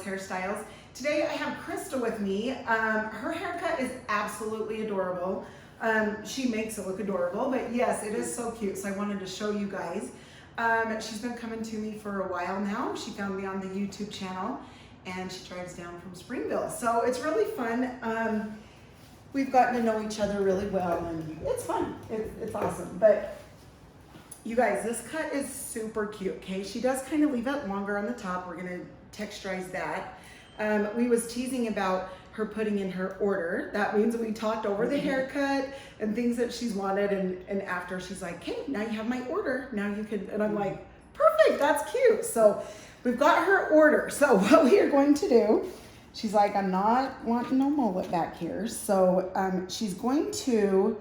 Hairstyles. Today I have Krista with me. Her haircut is absolutely adorable. She makes it look adorable, but yes, it is so cute. So I wanted to show you guys. She's been coming to me for a while now. She found me on the YouTube channel and she drives down from Springville. So it's really fun. We've gotten to know each other really well and it's fun. It's awesome. But you guys, this cut is super cute, okay? She does kind of leave it longer on the top. We're gonna texturize that. We was teasing about her putting in her order. That means we talked over the haircut and things that she's wanted, and after she's like, hey, now you have my order. Now you can, and I'm like, perfect, that's cute. So we've got her order. So what we are going to do, she's like, I'm not wanting no mullet back here. So she's going to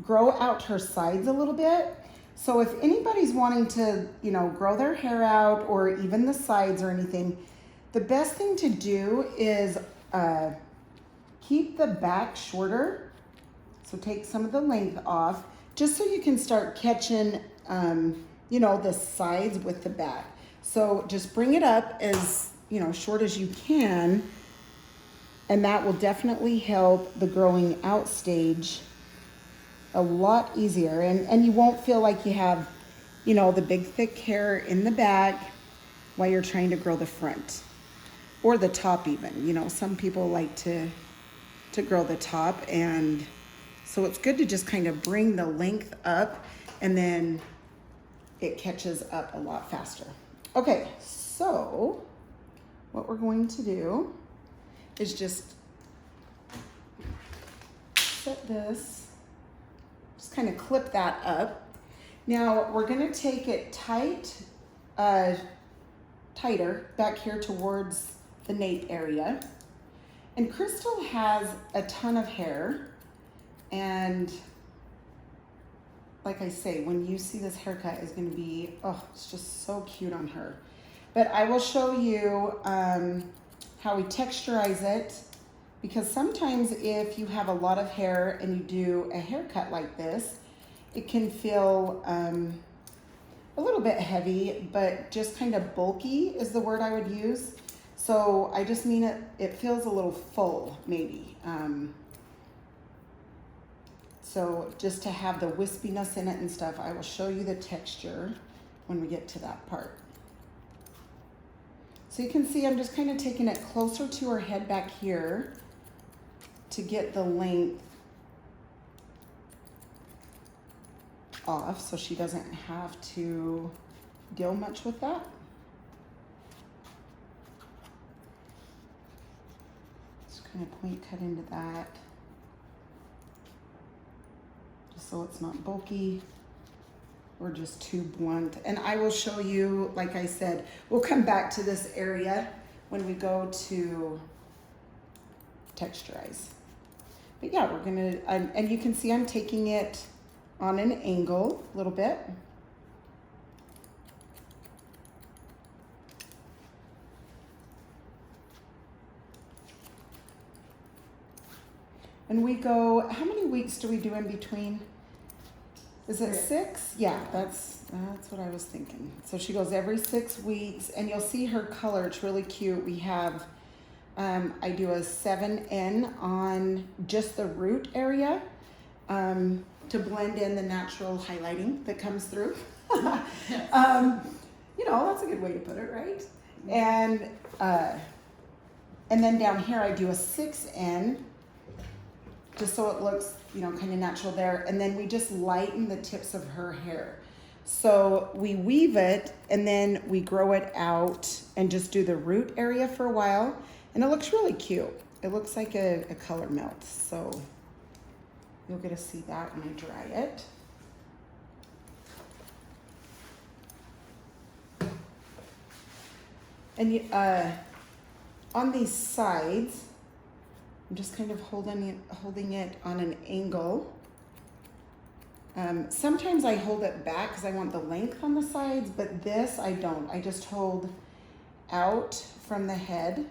grow out her sides a little bit. So if anybody's wanting to, you know, grow their hair out or even the sides or anything, the best thing to do is keep the back shorter. So take some of the length off just so you can start catching, you know, the sides with the back. So just bring it up as, you know, short as you can, and that will definitely help the growing out stage a lot easier, and you won't feel like you have, you know, the big thick hair in the back while you're trying to grow the front or the top even. You know, some people like to grow the top, and so it's good to just kind of bring the length up and then it catches up a lot faster. Okay, so what we're going to do is just set this, just kind of clip that up. Now we're gonna take it tighter back here towards the nape area. And Crystal has a ton of hair, and like I say, when you see this haircut is gonna be, oh, it's just so cute on her. But I will show you how we texturize it, because sometimes if you have a lot of hair and you do a haircut like this, it can feel a little bit heavy, but just kind of bulky is the word I would use. So I just mean it feels a little full maybe. So just to have the wispiness in it and stuff, I will show you the texture when we get to that part. So you can see I'm just kind of taking it closer to her head back here to get the length off so she doesn't have to deal much with that. Just kind of point cut into that just so it's not bulky or just too blunt. And I will show you, like I said, we'll come back to this area when we go to texturize. But yeah, we're gonna, and you can see I'm taking it on an angle a little bit. And we go, how many weeks do we do in between? Is it 6? Yeah, that's what I was thinking. So she goes every 6 weeks, and you'll see her color, it's really cute. We have, I do a 7N on just the root area to blend in the natural highlighting that comes through. You know, that's a good way to put it, right? And then down here I do a 6N just so it looks, you know, kind of natural there. And then we just lighten the tips of her hair. So we weave it and then we grow it out and just do the root area for a while. And it looks really cute. It looks like a color melt. So you'll get to see that when I dry it. And on these sides, I'm just kind of holding it on an angle. Sometimes I hold it back because I want the length on the sides, but this I don't. I just hold out from the head,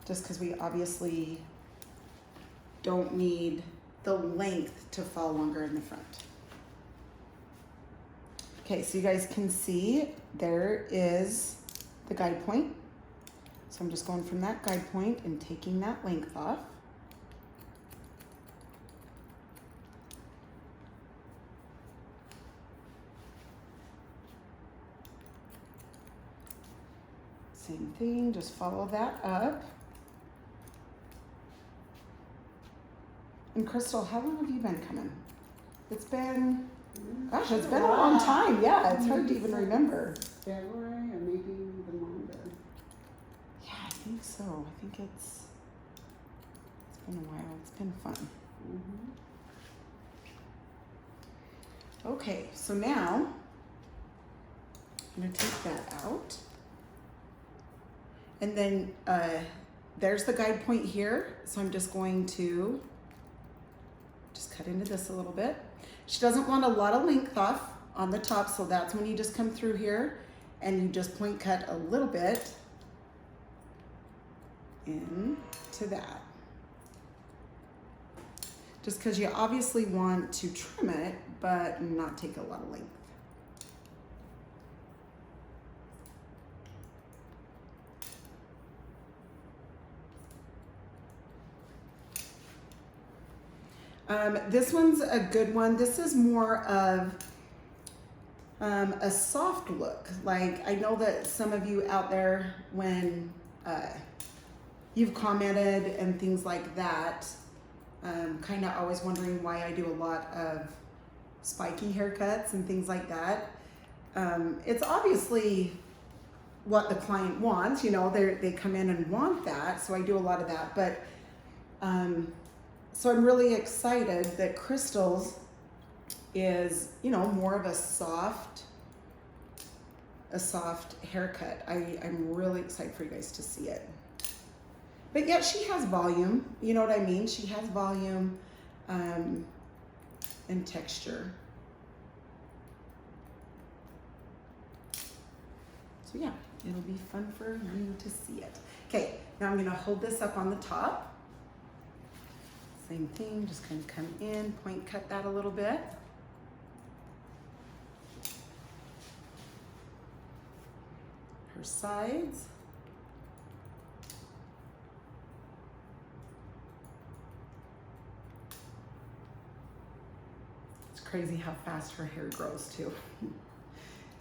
just because we obviously don't need the length to fall longer in the front. Okay, so you guys can see there is the guide point. So I'm just going from that guide point and taking that length off. Same thing, just follow that up. And Crystal, how long have you been coming? It's been, gosh, it's been a long time. Yeah, it's hard to even remember. February or maybe even longer. Yeah, I think so. I think it's been a while. It's been fun. Okay, so now I'm gonna take that out. And then there's the guide point here. So I'm just going to just cut into this a little bit. She doesn't want a lot of length off on the top, so that's when you just come through here and you just point cut a little bit into that. Just because you obviously want to trim it, but not take a lot of length. This one's a good one. This is more of a soft look. Like, I know that some of you out there, when you've commented and things like that, kind of always wondering why I do a lot of spiky haircuts and things like that. It's obviously what the client wants, you know, they come in and want that, so I do a lot of that. But so I'm really excited that Crystal's is, you know, more of a soft haircut. I'm really excited for you guys to see it. But yet she has volume, you know what I mean? She has volume and texture. So yeah, it'll be fun for you to see it. Okay, now I'm gonna hold this up on the top. Same thing, just kind of come in, point cut that a little bit. Her sides. It's crazy how fast her hair grows too.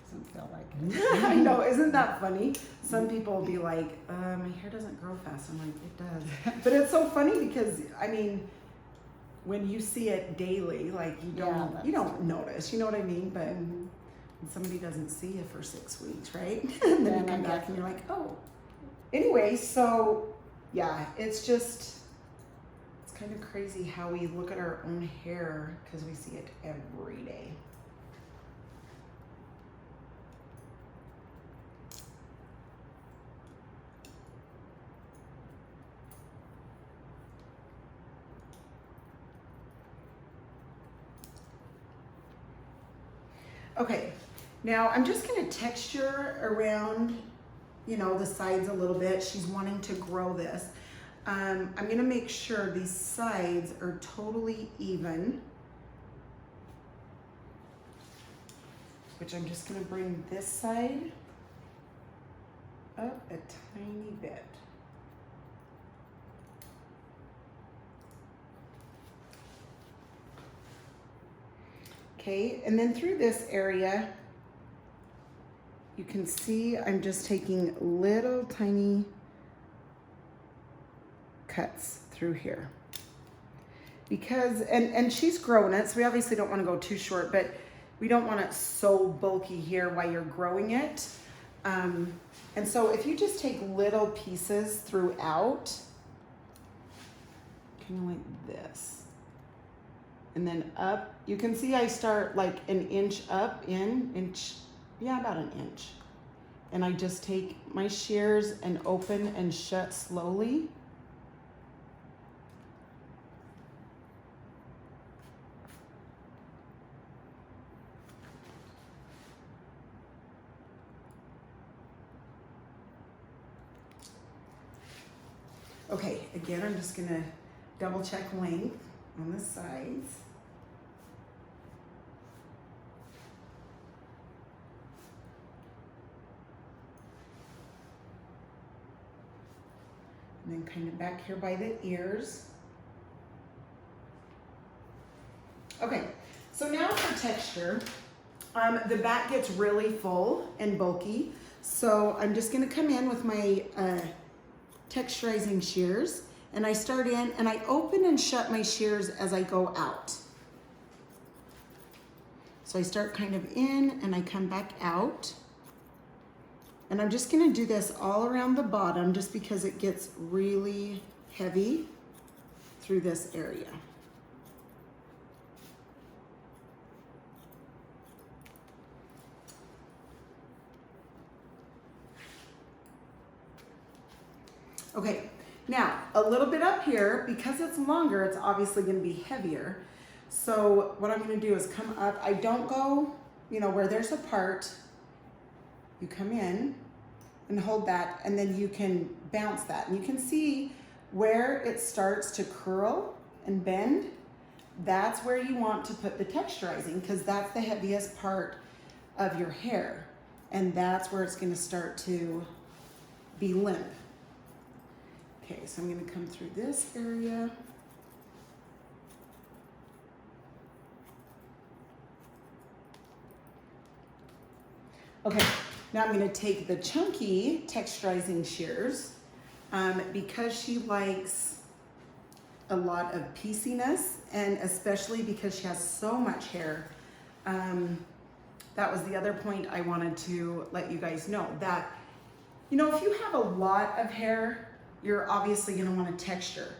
Doesn't feel like it. I know, isn't that funny? Some people will be like, my hair doesn't grow fast. I'm like, it does. But it's so funny because, I mean, when you see it daily, like you don't notice, you know what I mean? But when somebody doesn't see you for 6 weeks, right? And then you come back and you're like, oh. Anyway, so yeah, it's kind of crazy how we look at our own hair because we see it every day. Okay, now I'm just gonna texture around, you know, the sides a little bit. She's wanting to grow this. I'm gonna make sure these sides are totally even, which I'm just gonna bring this side up a tiny bit. Okay, and then through this area, you can see I'm just taking little tiny cuts through here. Because, and she's growing it, so we obviously don't want to go too short, but we don't want it so bulky here while you're growing it. And so if you just take little pieces throughout, kind of like this. And then up, you can see I start like an inch up about an inch. And I just take my shears and open and shut slowly. Okay, again, I'm just gonna double check length on the sides. And then kind of back here by the ears. Okay, so now for texture. The back gets really full and bulky. So I'm just gonna come in with my texturizing shears, and I start in and I open and shut my shears as I go out. So I start kind of in and I come back out. And I'm just gonna do this all around the bottom just because it gets really heavy through this area. Okay, now a little bit up here, because it's longer, it's obviously gonna be heavier. So what I'm gonna do is come up. I don't go, you know, where there's a part, you come in and hold that, and then you can bounce that. And you can see where it starts to curl and bend. That's where you want to put the texturizing, because that's the heaviest part of your hair. And that's where it's gonna start to be limp. Okay, so I'm gonna come through this area. Okay, now I'm gonna take the chunky texturizing shears because she likes a lot of pieciness, and especially because she has so much hair. That was the other point I wanted to let you guys know, that, you know, if you have a lot of hair, you're obviously gonna wanna texture.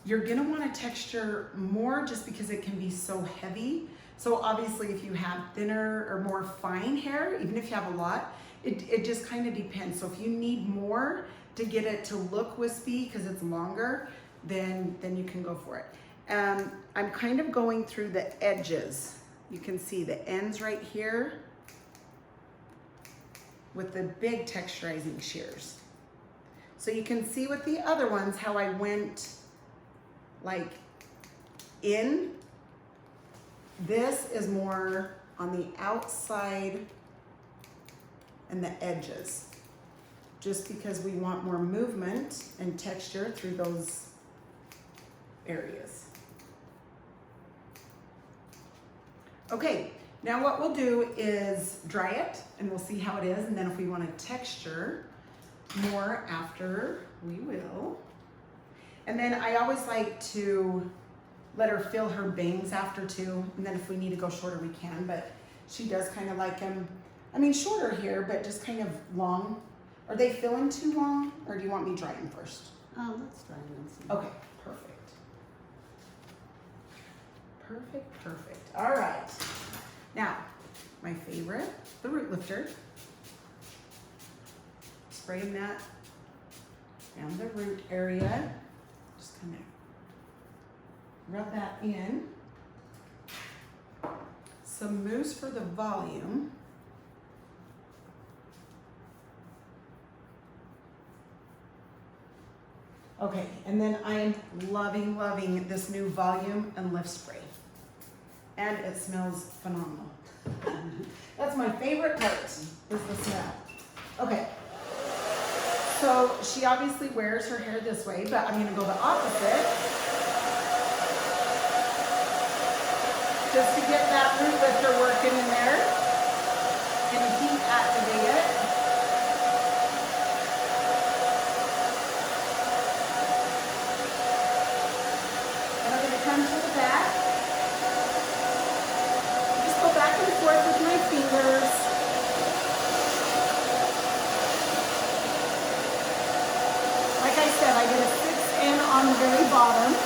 You're gonna wanna texture more just because it can be so heavy. So obviously if you have thinner or more fine hair, even if you have a lot, it just kind of depends. So if you need more to get it to look wispy because it's longer, then you can go for it. I'm kind of going through the edges. You can see the ends right here with the big texturizing shears. So you can see with the other ones how I went like in. This is more on the outside and the edges, just because we want more movement and texture through those areas. Okay, now what we'll do is dry it and we'll see how it is, and then if we want to texture more after, we will. And then I always like to let her fill her bangs after too, and then if we need to go shorter we can, but she does kind of like them, I mean shorter here, but just kind of long. Are they filling too long, or do you want me to dry them first? Let's try this. Okay, perfect. Perfect, perfect. All right. Now, my favorite, the root lifter. Spraying that down the root area. Just kind of rub that in. Some mousse for the volume. Okay, and then I am loving this new volume and lift spray. And it smells phenomenal. That's my favorite part, is the smell. Okay, so she obviously wears her hair this way, but I'm gonna go the opposite. Just to get that root lifter working in there. And heat activate it. And I'm gonna come to the back. Just go back and forth with my fingers. Like I said, I get a 6 in on the very bottom.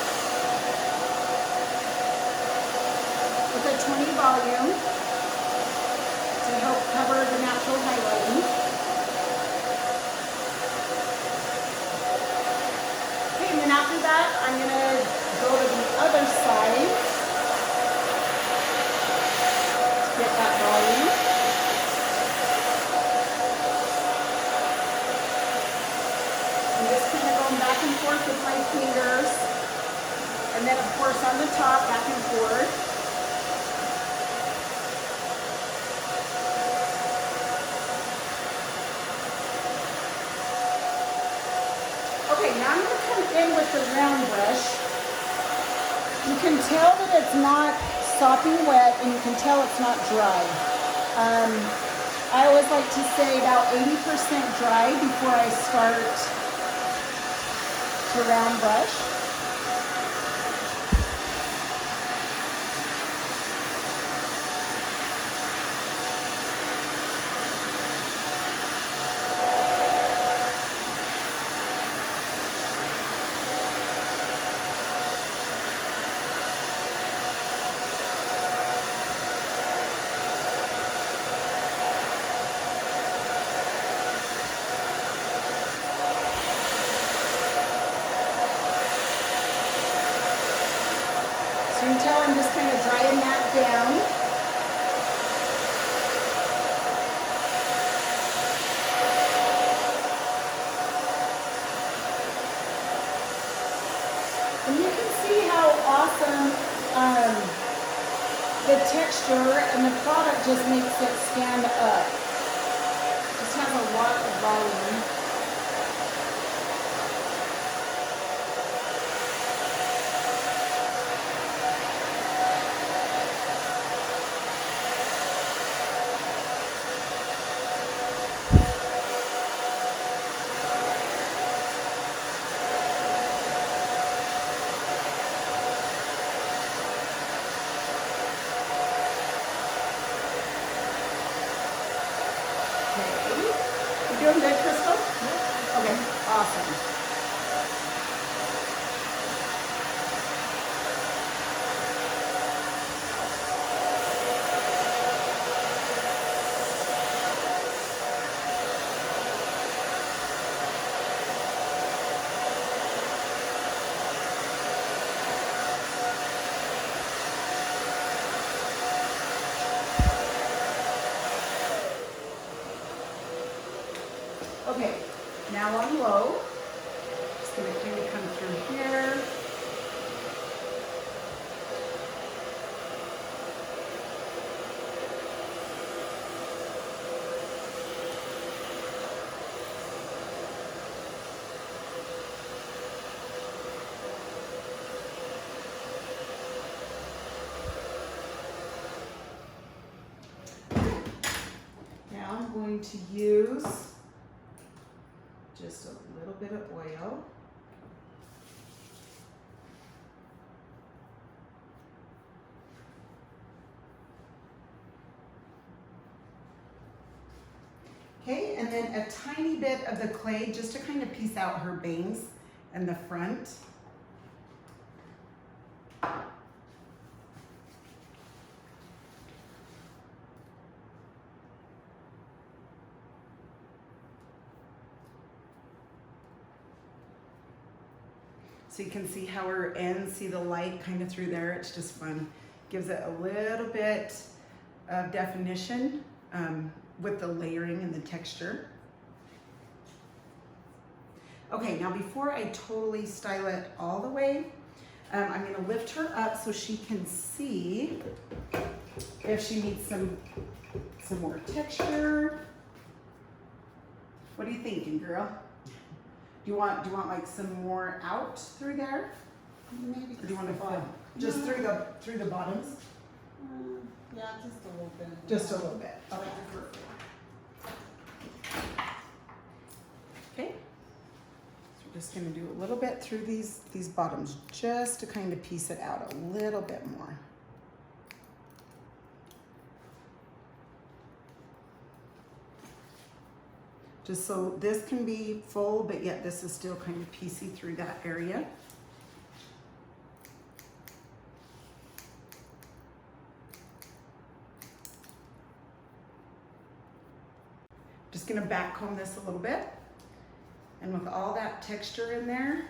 With a 20 volume to help cover the natural highlighting. Okay, and then after that, I'm gonna go to the other side to get that volume. I'm just kind of going back and forth with my fingers. And then of course on the top, back and forth. Okay, now I'm going to come in with the round brush. You can tell that it's not sopping wet, and you can tell it's not dry. I always like to say about 80% dry before I start to round brush. So you can tell I'm just kind of drying that down. And you can see how awesome the texture and the product just makes it stand up. Just has a lot of volume. You doing good, Crystal? Okay, awesome. Okay, now on low, just gonna kind of come through here. Now I'm going to use just a little bit of oil. Okay, and then a tiny bit of the clay just to kind of piece out her bangs and the front. So you can see how her ends, see the light kind of through there. It's just fun. Gives it a little bit of definition with the layering and the texture. Okay, now before I totally style it all the way, I'm gonna lift her up so she can see if she needs some more texture. What are you thinking, girl? Do you want like some more out through there? Maybe Or do you want to bottom. just No. through the bottoms? Yeah, just a little bit. Just a little bit. Okay, perfect. Okay. So we're just gonna do a little bit through these bottoms just to kind of piece it out a little bit more. Just so this can be full, but yet this is still kind of piecey through that area. Just gonna back comb this a little bit. And with all that texture in there,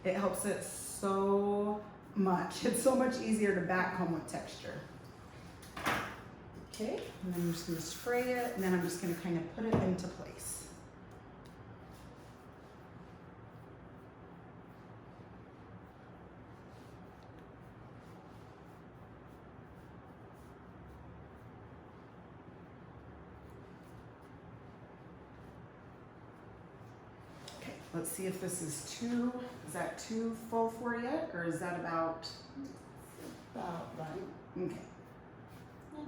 it helps it so much. It's so much easier to back comb with texture. Okay, and then I'm just gonna spray it, and then I'm just gonna kind of put it into place. Okay, let's see if this is that too full for you, or is that about, About right. okay. Yeah.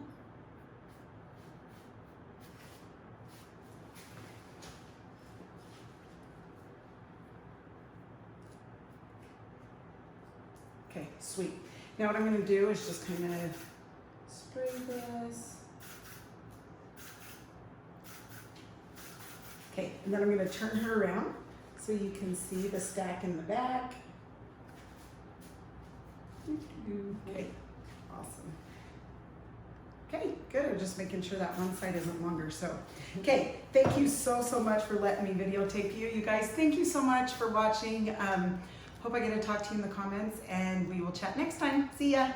Okay, sweet. Now what I'm gonna do is just kind of spray this. Okay, and then I'm gonna turn her around so you can see the stack in the back. Okay, awesome. Okay, good. I'm just making sure that one side isn't longer. So, okay, thank you so much for letting me videotape you. You guys, thank you so much for watching. Hope I get to talk to you in the comments, and we will chat next time. See ya.